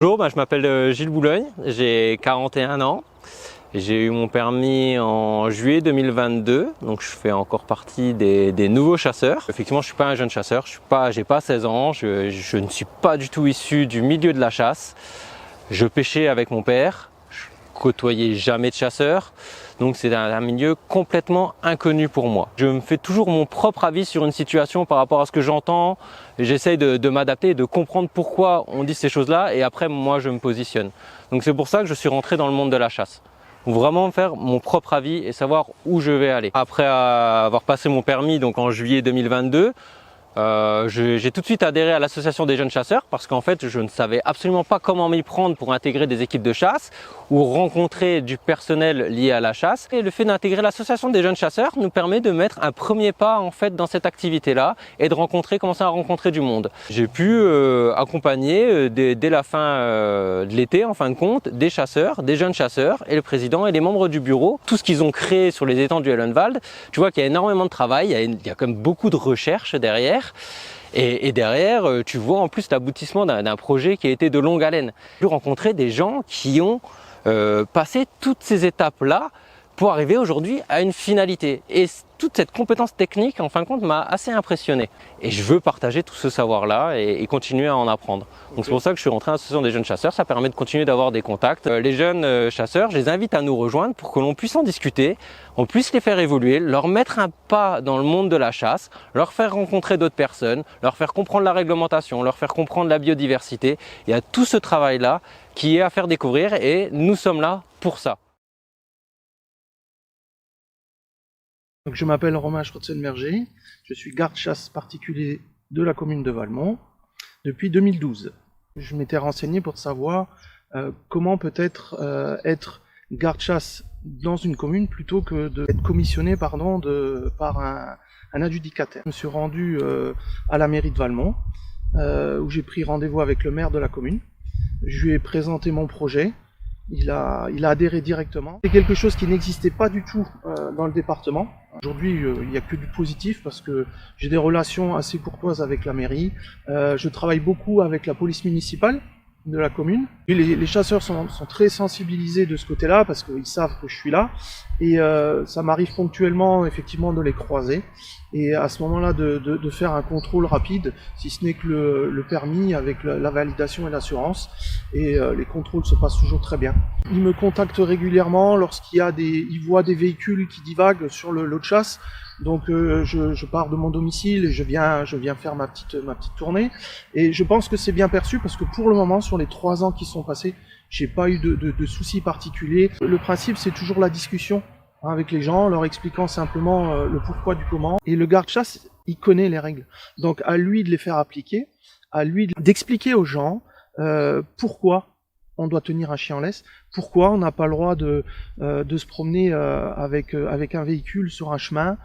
Bonjour, je m'appelle Gilles Boulogne, j'ai 41 ans. J'ai eu mon permis en juillet 2022, donc je fais encore partie des nouveaux chasseurs. Effectivement, je ne suis pas un jeune chasseur, j'ai pas 16 ans, je ne suis pas du tout issu du milieu de la chasse. Je pêchais avec mon père, je côtoyais jamais de chasseurs, donc c'est un milieu complètement inconnu pour moi. Je me fais toujours mon propre avis sur une situation par rapport à ce que j'entends, j'essaye de m'adapter, de comprendre pourquoi on dit ces choses-là et après moi je me positionne. Donc c'est pour ça que je suis rentré dans le monde de la chasse. Vraiment faire mon propre avis et savoir où je vais aller. Après avoir passé mon permis donc en juillet 2022, j'ai tout de suite adhéré à l'association des jeunes chasseurs parce qu'en fait je ne savais absolument pas comment m'y prendre pour intégrer des équipes de chasse ou rencontrer du personnel lié à la chasse. Et le fait d'intégrer l'association des jeunes chasseurs nous permet de mettre un premier pas en fait dans cette activité-là et de commencer à rencontrer du monde. J'ai pu accompagner dès la fin de l'été en fin de compte des chasseurs, des jeunes chasseurs et le président et les membres du bureau. Tout ce qu'ils ont créé sur les étangs du Hellenwald, tu vois qu'il y a énormément de travail, il y a quand même beaucoup de recherche derrière. Et derrière, tu vois en plus l'aboutissement d'un projet qui a été de longue haleine. J'ai rencontré des gens qui ont passé toutes ces étapes-là pour arriver aujourd'hui à une finalité. Et toute cette compétence technique, en fin de compte, m'a assez impressionné. Et je veux partager tout ce savoir-là et continuer à en apprendre. Donc c'est pour ça que je suis rentré à l'association des jeunes chasseurs. Ça permet de continuer d'avoir des contacts. Les jeunes chasseurs, je les invite à nous rejoindre pour que l'on puisse en discuter, on puisse les faire évoluer, leur mettre un pas dans le monde de la chasse, leur faire rencontrer d'autres personnes, leur faire comprendre la réglementation, leur faire comprendre la biodiversité. Il y a tout ce travail-là qui est à faire découvrir et nous sommes là pour ça. Donc, je m'appelle Romain Schrotzenberger, je suis garde-chasse particulier de la commune de Valmont depuis 2012. Je m'étais renseigné pour savoir comment peut-être être garde-chasse dans une commune plutôt que d'être commissionné par un adjudicataire. Je me suis rendu à la mairie de Valmont où j'ai pris rendez-vous avec le maire de la commune. Je lui ai présenté mon projet. Il a adhéré directement. C'est quelque chose qui n'existait pas du tout dans le département. Aujourd'hui, il n'y a que du positif parce que j'ai des relations assez courtoises avec la mairie. Je travaille beaucoup avec la police municipale de la commune. Et les chasseurs sont très sensibilisés de ce côté-là parce qu'ils savent que je suis là. Et ça m'arrive ponctuellement effectivement de les croiser. Et à ce moment-là, de faire un contrôle rapide, si ce n'est que le permis avec la validation et l'assurance. Et les contrôles se passent toujours très bien. Ils me contactent régulièrement ils voient des véhicules qui divaguent sur le lot de chasse. Donc je pars de mon domicile et je viens faire ma petite tournée. Et je pense que c'est bien perçu parce que pour le moment, sur les 3 ans qui sont passés, j'ai pas eu de soucis particuliers. Le principe, c'est toujours la discussion avec les gens, leur expliquant simplement le pourquoi du comment. Et le garde-chasse, il connaît les règles. Donc à lui de les faire appliquer, à lui d'expliquer aux gens pourquoi on doit tenir un chien en laisse, pourquoi on n'a pas le droit de se promener avec un véhicule sur un chemin,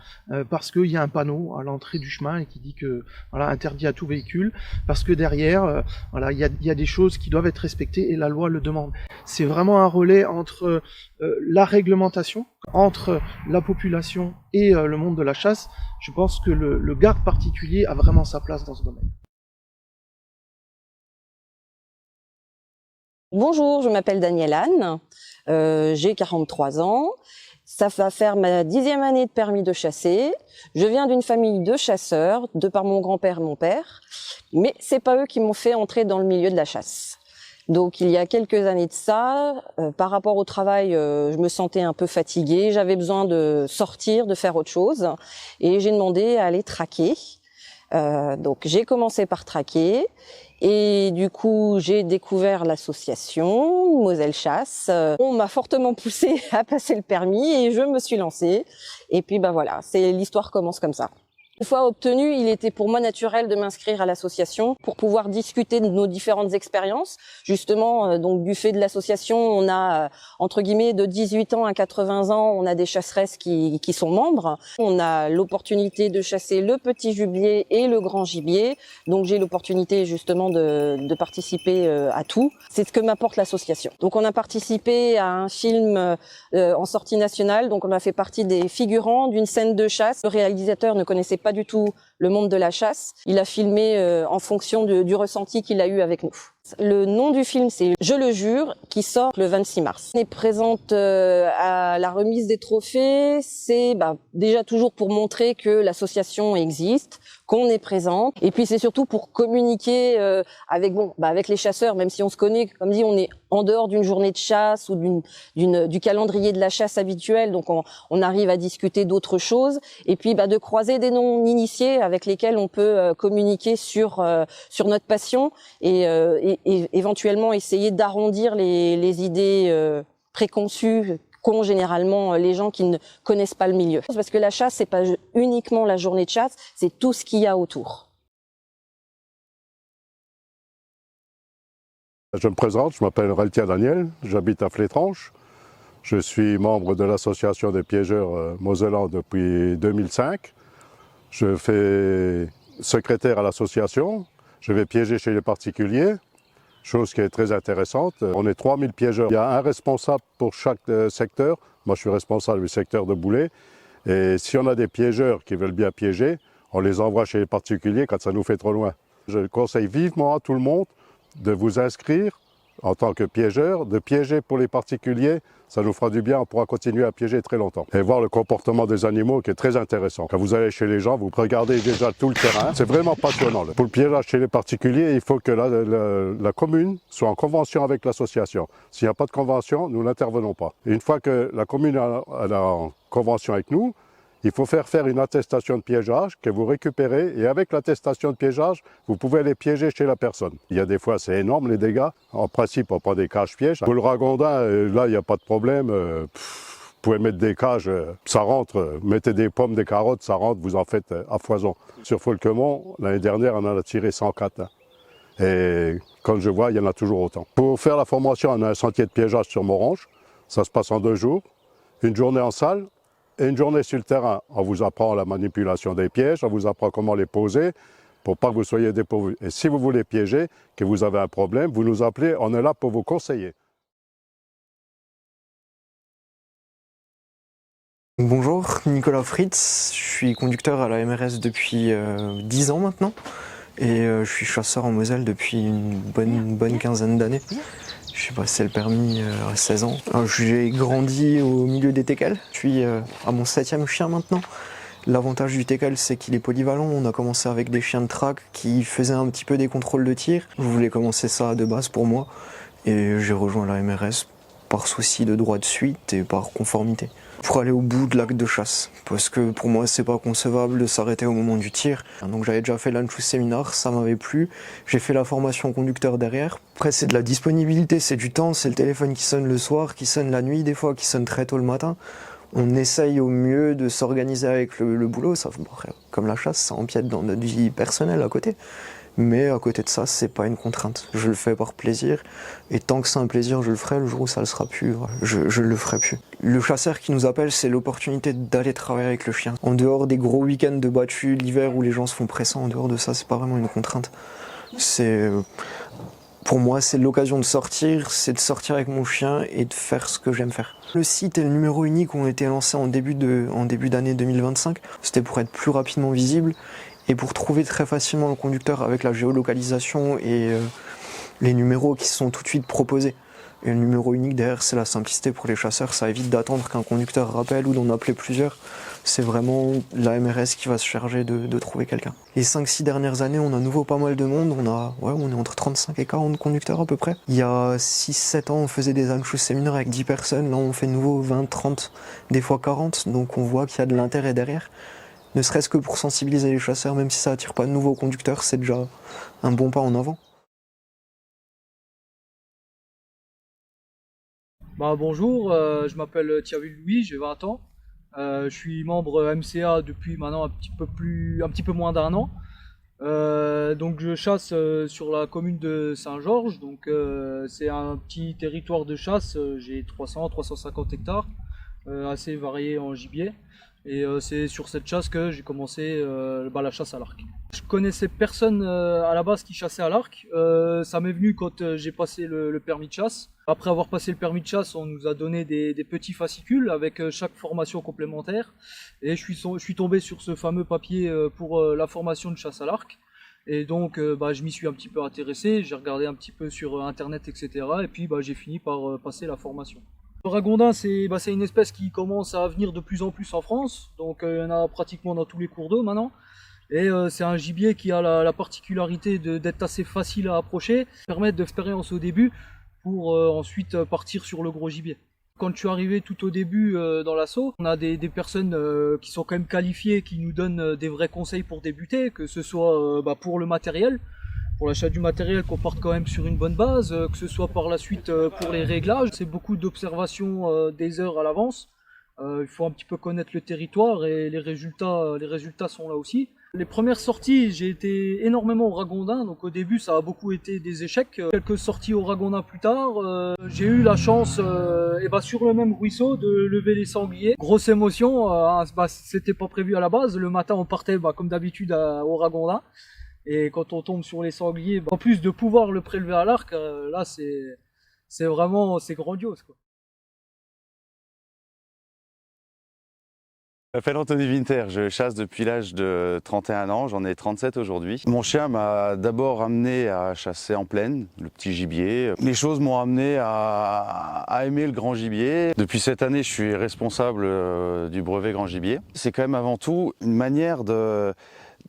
parce qu'il y a un panneau à l'entrée du chemin et qui dit que voilà, interdit à tout véhicule, parce que derrière voilà, il y a des choses qui doivent être respectées et la loi le demande. C'est vraiment un relais entre la réglementation, entre la population et le monde de la chasse. Je pense que le garde particulier a vraiment sa place dans ce domaine. Bonjour, je m'appelle Danielle Anne, j'ai 43 ans, ça va faire ma 10e année de permis de chasser. Je viens d'une famille de chasseurs, de par mon grand-père et mon père, mais c'est pas eux qui m'ont fait entrer dans le milieu de la chasse. Donc il y a quelques années de ça, par rapport au travail, je me sentais un peu fatiguée, j'avais besoin de sortir, de faire autre chose, et j'ai demandé à aller traquer. Donc j'ai commencé par traquer. Et du coup, j'ai découvert l'association Moselle Chasse. On m'a fortement poussé à passer le permis et je me suis lancée. Et puis voilà, l'histoire commence comme ça. Une fois obtenu, il était pour moi naturel de m'inscrire à l'association pour pouvoir discuter de nos différentes expériences. Justement, donc du fait de l'association, on a entre guillemets de 18 ans à 80 ans, on a des chasseresses qui sont membres. On a l'opportunité de chasser le petit gibier et le grand gibier. Donc j'ai l'opportunité justement de participer à tout. C'est ce que m'apporte l'association. Donc on a participé à un film en sortie nationale. Donc on a fait partie des figurants d'une scène de chasse. Le réalisateur ne connaissait pas du tout le monde de la chasse. Il a filmé en fonction du ressenti qu'il a eu avec nous. Le nom du film, c'est Je le jure, qui sort le 26 mars. On est présente à la remise des trophées. C'est déjà toujours pour montrer que l'association existe, qu'on est présente. Et puis c'est surtout pour communiquer avec les chasseurs, même si on se connaît, comme dit, on est en dehors d'une journée de chasse ou du calendrier de la chasse habituel. Donc on arrive à discuter d'autres choses. Et puis de croiser des non-initiés avec lesquels on peut communiquer sur notre passion et éventuellement essayer d'arrondir les idées préconçues qu'ont généralement les gens qui ne connaissent pas le milieu. Parce que la chasse, c'est pas uniquement la journée de chasse, c'est tout ce qu'il y a autour. Je me présente, je m'appelle Reltia Daniel, j'habite à Flétranche. Je suis membre de l'association des piégeurs Mosellan depuis 2005. Je fais secrétaire à l'association. Je vais piéger chez les particuliers, chose qui est très intéressante. On est 3000 piégeurs. Il y a un responsable pour chaque secteur. Moi, je suis responsable du secteur de Boulay. Et si on a des piégeurs qui veulent bien piéger, on les envoie chez les particuliers quand ça nous fait trop loin. Je conseille vivement à tout le monde de vous inscrire en tant que piégeur, de piéger pour les particuliers. Ça nous fera du bien, on pourra continuer à piéger très longtemps. Et voir le comportement des animaux qui est très intéressant. Quand vous allez chez les gens, vous regardez déjà tout le terrain. C'est vraiment passionnant. Pour le piégeage chez les particuliers, il faut que la commune soit en convention avec l'association. S'il n'y a pas de convention, nous n'intervenons pas. Et une fois que la commune est en convention avec nous, il faut faire une attestation de piégeage que vous récupérez et avec l'attestation de piégeage, vous pouvez aller piéger chez la personne. Il y a des fois, c'est énorme les dégâts. En principe, on prend des cages-pièges. Pour le ragondin, là, il n'y a pas de problème. Vous pouvez mettre des cages, ça rentre. Mettez des pommes, des carottes, ça rentre, vous en faites à foison. Sur Folquemont, l'année dernière, on en a tiré 104. Et comme je vois, il y en a toujours autant. Pour faire la formation, on a un sentier de piégeage sur Morange. Ça se passe en 2 jours. Une journée en salle. Et une journée sur le terrain, on vous apprend la manipulation des pièges, on vous apprend comment les poser pour pas que vous soyez dépourvus. Et si vous voulez piéger, que vous avez un problème, vous nous appelez, on est là pour vous conseiller. Bonjour, Nicolas Fritz, je suis conducteur à la MRS depuis 10 ans maintenant et je suis chasseur en Moselle depuis une bonne quinzaine d'années. J'ai passé le permis à 16 ans. J'ai grandi au milieu des teckels. Je suis à mon 7e chien maintenant. L'avantage du teckel, c'est qu'il est polyvalent. On a commencé avec des chiens de traque qui faisaient un petit peu des contrôles de tir. Je voulais commencer ça de base pour moi. Et j'ai rejoint la MRS par souci de droit de suite et par conformité. Pour aller au bout de l'acte de chasse. Parce que pour moi, c'est pas concevable de s'arrêter au moment du tir. Donc j'avais déjà fait l'Anchous Seminar, ça m'avait plu. J'ai fait la formation conducteur derrière. Après, c'est de la disponibilité, c'est du temps, c'est le téléphone qui sonne le soir, qui sonne la nuit des fois, qui sonne très tôt le matin. On essaye au mieux de s'organiser avec le boulot. Ça, comme la chasse, ça empiète dans notre vie personnelle à côté. Mais à côté de ça, c'est pas une contrainte. Je le fais par plaisir. Et tant que c'est un plaisir, je le ferai. Le jour où ça le sera plus, je le ferai plus. Le chasseur qui nous appelle, c'est l'opportunité d'aller travailler avec le chien. En dehors des gros week-ends de battu l'hiver où les gens se font pressants, en dehors de ça, c'est pas vraiment une contrainte. Pour moi, c'est l'occasion de sortir, c'est de sortir avec mon chien et de faire ce que j'aime faire. Le site et le numéro unique ont été lancés en début d'année 2025. C'était pour être plus rapidement visible et pour trouver très facilement le conducteur avec la géolocalisation et les numéros qui sont tout de suite proposés. Et le numéro unique derrière, c'est la simplicité pour les chasseurs. Ça évite d'attendre qu'un conducteur rappelle ou d'en appeler plusieurs. C'est vraiment la MRS qui va se charger de trouver quelqu'un. Les 5-6 dernières années, on a nouveau pas mal de monde. On est entre 35 et 40 conducteurs à peu près. Il y a 6-7 ans, on faisait des Anchous séminaires avec 10 personnes. Là, on fait nouveau 20, 30, des fois 40. Donc on voit qu'il y a de l'intérêt derrière. Ne serait-ce que pour sensibiliser les chasseurs, même si ça attire pas de nouveaux conducteurs, c'est déjà un bon pas en avant. Bonjour, je m'appelle Thierry Louis, j'ai 20 ans. Je suis membre MCA depuis maintenant un petit peu moins d'1 an. Donc je chasse sur la commune de Saint-Georges. Donc c'est un petit territoire de chasse. J'ai 300-350 hectares, assez variés en gibier. Et c'est sur cette chasse que j'ai commencé la chasse à l'arc. Je connaissais personne à la base qui chassait à l'arc. Ça m'est venu quand j'ai passé le permis de chasse. Après avoir passé le permis de chasse, on nous a donné des petits fascicules avec chaque formation complémentaire. Et je suis tombé sur ce fameux papier pour la formation de chasse à l'arc. Et donc je m'y suis un petit peu intéressé, j'ai regardé un petit peu sur internet, etc. Et puis j'ai fini par passer la formation. Le ragondin, c'est une espèce qui commence à venir de plus en plus en France, donc il y en a pratiquement dans tous les cours d'eau maintenant. Et c'est un gibier qui a la particularité d'être assez facile à approcher, permettre de l'expérience au début pour ensuite partir sur le gros gibier. Quand je suis arrivé tout au début dans l'assaut, on a des personnes qui sont quand même qualifiées, qui nous donnent des vrais conseils pour débuter, que ce soit pour le matériel, pour l'achat du matériel, qu'on parte quand même sur une bonne base, que ce soit par la suite pour les réglages. C'est beaucoup d'observations des heures à l'avance. Il faut un petit peu connaître le territoire et les résultats sont là aussi. Les premières sorties, j'ai été énormément au ragondin, donc au début ça a beaucoup été des échecs. Quelques sorties au ragondin plus tard, j'ai eu la chance sur le même ruisseau de lever les sangliers. Grosse émotion, c'était pas prévu à la base. Le matin on partait comme d'habitude au ragondin. Et quand on tombe sur les sangliers, en plus de pouvoir le prélever à l'arc, là c'est grandiose, quoi. Je m'appelle Anthony Winter, je chasse depuis l'âge de 31 ans, j'en ai 37 aujourd'hui. Mon chien m'a d'abord amené à chasser en plaine, le petit gibier. Les choses m'ont amené à aimer le grand gibier. Depuis cette année, je suis responsable du brevet grand gibier. C'est quand même avant tout une manière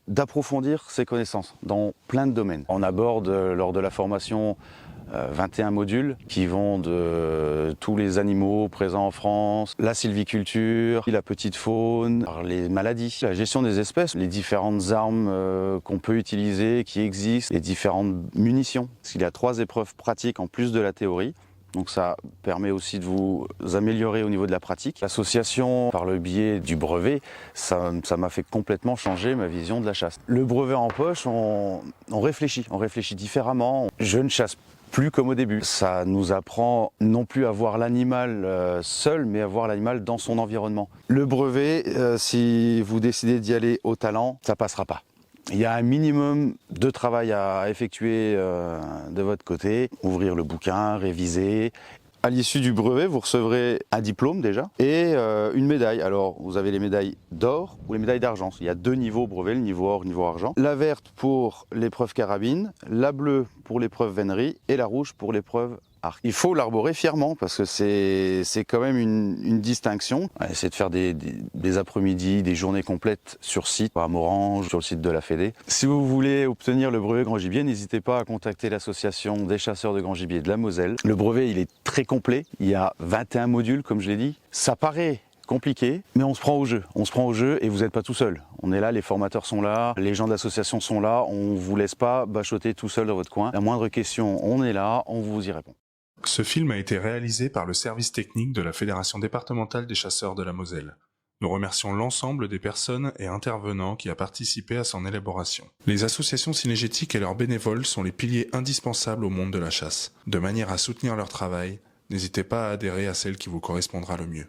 d'approfondir ses connaissances dans plein de domaines. On aborde lors de la formation 21 modules qui vont de tous les animaux présents en France, la sylviculture, la petite faune, les maladies, la gestion des espèces, les différentes armes qu'on peut utiliser, qui existent, les différentes munitions. Il y a 3 épreuves pratiques en plus de la théorie. Donc ça permet aussi de vous améliorer au niveau de la pratique. L'association, par le biais du brevet, ça m'a fait complètement changer ma vision de la chasse. Le brevet en poche, on réfléchit différemment. Je ne chasse plus comme au début. Ça nous apprend non plus à voir l'animal seul, mais à voir l'animal dans son environnement. Le brevet, si vous décidez d'y aller au talent, ça passera pas. Il y a un minimum de travail à effectuer de votre côté, ouvrir le bouquin, réviser. À l'issue du brevet, vous recevrez un diplôme déjà et une médaille. Alors, vous avez les médailles d'or ou les médailles d'argent. Il y a 2 niveaux brevet, le niveau or, le niveau argent. La verte pour l'épreuve carabine, la bleue pour l'épreuve vénerie et la rouge pour l'épreuve arc. Il faut l'arborer fièrement parce que c'est quand même une distinction. C'est de faire des après-midi, des journées complètes sur site, à Morange, sur le site de la Fédé. Si vous voulez obtenir le brevet grand gibier, n'hésitez pas à contacter l'association des chasseurs de grand gibier de la Moselle. Le brevet, il est très complet. Il y a 21 modules, comme je l'ai dit. Ça paraît compliqué, mais on se prend au jeu. On se prend au jeu et vous n'êtes pas tout seul. On est là, les formateurs sont là, les gens de l'association sont là. On vous laisse pas bachoter tout seul dans votre coin. La moindre question, on est là, on vous y répond. Ce film a été réalisé par le service technique de la Fédération départementale des chasseurs de la Moselle. Nous remercions l'ensemble des personnes et intervenants qui a participé à son élaboration. Les associations cynégétiques et leurs bénévoles sont les piliers indispensables au monde de la chasse. De manière à soutenir leur travail, n'hésitez pas à adhérer à celle qui vous correspondra le mieux.